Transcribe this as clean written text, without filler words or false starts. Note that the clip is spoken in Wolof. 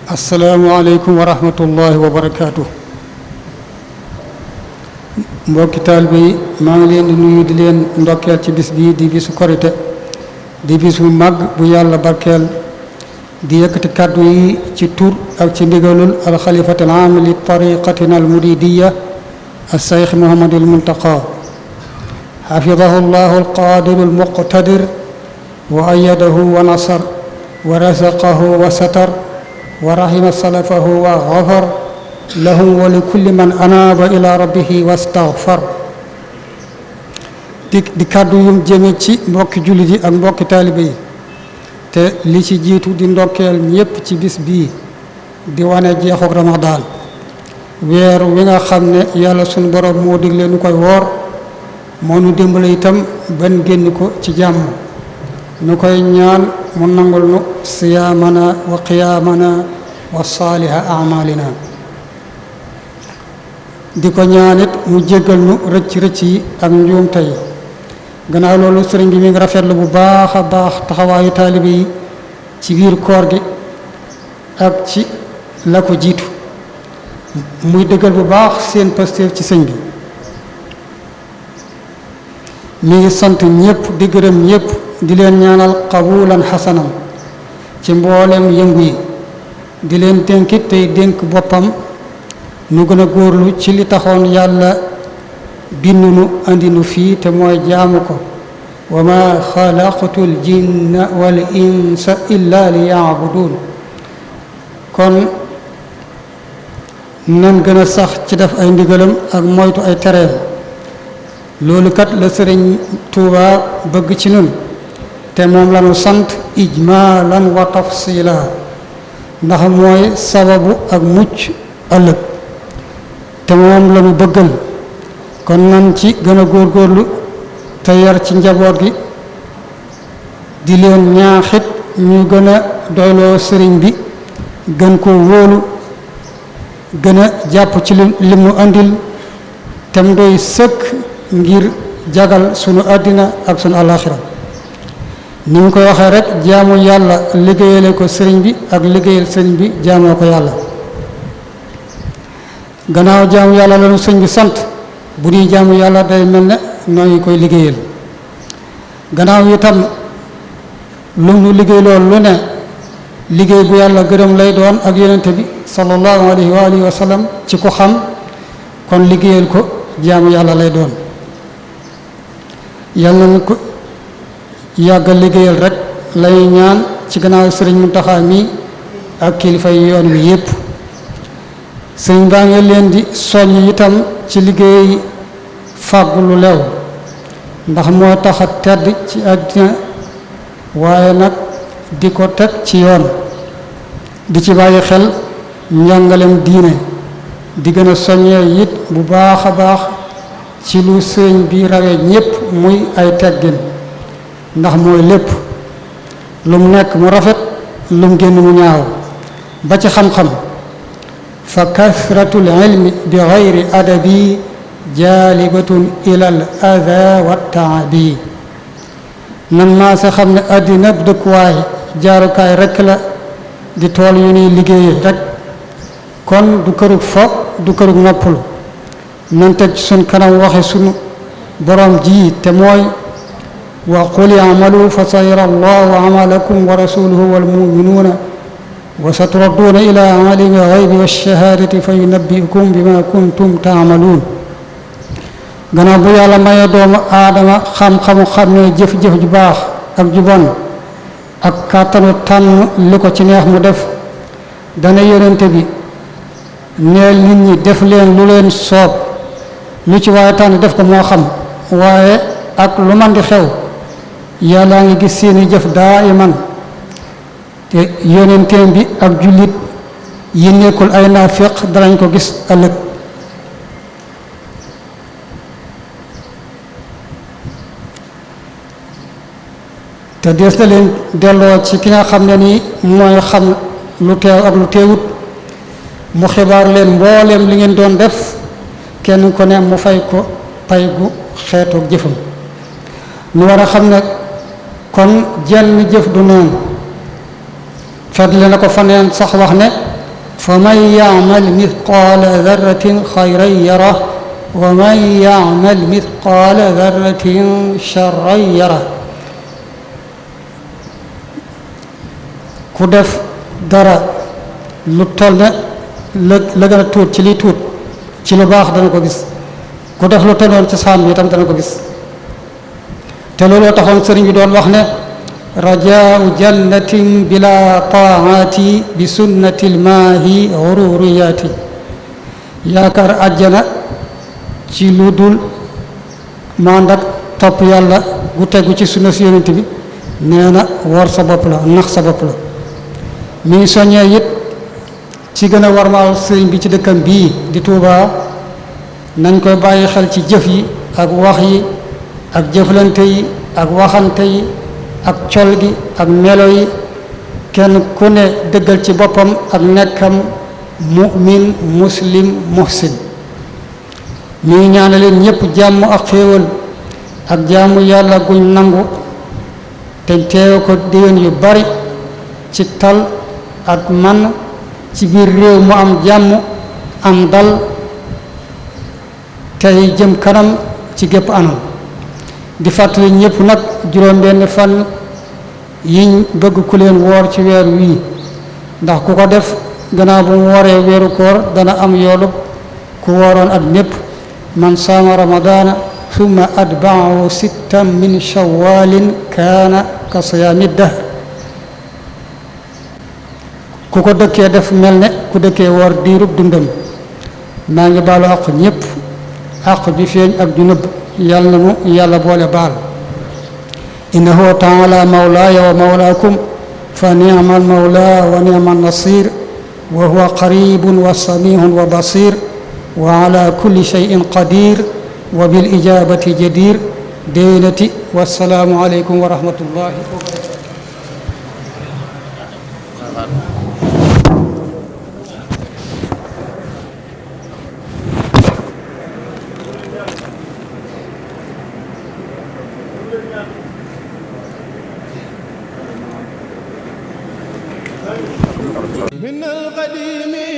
asalaamualeykum wa rahmatullahi wa barakaatu. mbokki taalibe yi maa ngi leen di nuyu di leen ndokkeel ci bis bii di bisu korite di bis bu màgg bu yàlla barkeel di yëkkati kàddu yi ci tur ak ci ndigalul alxalifati al aam li tariqatina al muridiya al seykh Muhammad al Muntaqa xafidahu llahu al qaadiru al muqtadir wa ayadahu wa nasar wa razaqahu wa satar wa rahima salafahu wa xafar lahum wa li kulli man anaaba ila rabbihi wastaghfar di kàddu yum jëme ci mbokki jullit yi ak mbokki taalibe yi te li ci jiitu di ndokkeel ñépp ci bis bii di wane jeexuk ramadaan weer wi nga xam ne yàlla sunu borom moo digle nu koy woor moo nu dimbale itam ban génn ko ci jàmm nu koy ñaan mu nangul nu siyaamana wa qiyaamana wa saaliha amalina di ko ñaanit mu jéggal nu rëcc-rëcc yi ak njuumte yi gannaaw loolu sëriñ bi mi ngi rafetlu bu baax a baax taxawaayu taalibe yi ci biir koor gi ak ci la ko jiitu muy dëggal bu baax seen pasteef ci sëñ bi mi ngi sant ñëpp di gërëm ñëpp di leen ñaanal qabulan xasanan ci mboolem yëngu yi di leen dénkit tey dénk boppam nu gën a góorlu ci li taxoon yàlla bindunu andinu fii te mooy jaamu ko wa ma xalaqtu l jinna wal insa illa li yaabudun kon nan gën a sax ci def ay ndigalam ak moytu ay tereem loolu kat la sëriñ Tuuba bëgg ci nun te moom lanu sant ijmaalan wa tafsila ndax mooy sababu ak mucc ëllëg te moom lanu bëggal kon nan ci gën a góorgóorlu te yar ci njaboot gi di leen ñaaxit ñu gën a doyloo sëriñ bi gën ko wóolu gën a jàpp ci lim nu andil tem doy sëkk ngir jagal sunu àddina ak sunu àllaaxira ni mu koy waxee rek jaamu yàlla liggéeyale ko sëriñ bi ak liggéeyal sëriñ bi jaamoo ko yàlla gannaaw jaamu yàlla lanu sëriñ bi sant bu ñuy jaamu yàlla day mel ne noo ngi koy liggéeyal gannaaw itam lu nu liggéey loolu lu ne liggéey bu yàlla gërëm lay doon ak yonente bi sallallahu alayhi wa alihi wa sallam ci ko xam kon liggéeyal ko jaamu yàlla lay doon yàlla na ko yàggal liggéeyal rek lay ñaan ci gannaaw sëriñ Muntaxa mi ak kilifa yi yoon wi yépp sëriñ baa ngi leen di soññ itam ci liggéey fàggu lu lew ndax moo tax a tedd ci àddina waaye nag di ko teg ci yoon di ci bàyyi xel njàngalem diine di gën a soññee it bu baax a baax ci lu sëriñ bi rawee ñépp muy ay teggin ndax mooy lépp lu mu nekk mu rafet lu mu génn mu ñaaw ba ci xam-xam fa kasratul ilmi bi gayri adabi jaalibatun ilal ada wa taabi nan maa sa xam ne àddina dëkkuwaay jaarukaay rekk la di tool yu ñuy liggéeyee rek kon du kërug fo du kërug noppalu nan teg ci sun kanam waxe sunu borom ji te mooy wa qul i'malu fa sayara allahu amalakum wa rasuluhu wal muminuuna wa saturadduuna ila alimi alxaybi walshahadati fa yunabbiukum bima kuntum taamaluun gannaaw bu yàlla maye doomu aadama xam-xamu xam ne jëf-jëf ju baax ak ju bon ak kàttanu tànn li ko ci neex mu def dana yonente bi neel nit ñi def leen lu leen soob lu ci waaye tànn def ko moo xam waaye ak lu man di xew yàllaa ngi gis seeni jëf daa iman te yonenteem bi ak jullit yi nekkul ay naafiq danañ ko gis ëllëg te des na leen delloo ci ki nga xam ne nii mooy xam lu teew ak lu teewut mu xibaar leen mbooleem li ngeen doon def kenn ko ne mu fay ko pay gu xeetoog jëfam nu war a xam ne kon jenn jëf du neen fàttali na ko faneen sax wax ne فمن يعمل مثقال ذرة خيرا يره ومن يعمل مثقال ذرة شرا يره ku def dara lu toll ne la gën a tuut ci liy tuut ci lu baax dana ko gis ku def lu tolloon ci saan bi itam dana ko gis te looloo taxoon sëriñ bi doon wax ne rajaau jannatin bila taati bi sunnati lmaahi ururiyaati yaakaar àjjana ci lu dul mànd ak topp yàlla gu tegu ci sunna si yonent bi nee na wor sa bopp la nax sa bopp la mi ngi soññee it ci gën a warmaal sëriñ bi ci dëkkam bii di Tuubaa nañ koy bàyyi xel ci jëf yi ak wax yi ak jëflante yi ak waxante yi ak col gi ak melo yi kenn ku ne dëggal ci boppam ak nekkam mu'min muslim muhsin mi ngi ñaanaleen ñépp jàmm ak xéewal ak jaamu yàlla guñ nangu te teew ko déwén yu bari ci tal ak man ci biir réew mu am jàmm am dal tey jëm kanam ci gépp anam di fàttali ñépp nag juróom-benn fan yiñ bëgg ku leen woor ci weer wii ndax ku ko def gannaaw bu mu wooree weeru koor dana am yoolub ku wooroon at mépp man saama ramadaana summa atbaahu sittan min shawalin kaana ka siyaami dahr ku ko dëkkee def mel ne ku dëkkee woor diirub dundam maa ngi baalu àq ñépp àq ju feeñ ak ju nëbb yàlla nu yàlla boole baal innahu taala mawlaaya wa mawlaakum fa ni'ma al mawla wa ni'ma an nasir wa huwa qaribun wa samihun wa basir wa ala kulli shay'in qadir wa bil ijabati jadir déynati wassalaamu aleykum wa rahmatullahi wa barakatuh من القديم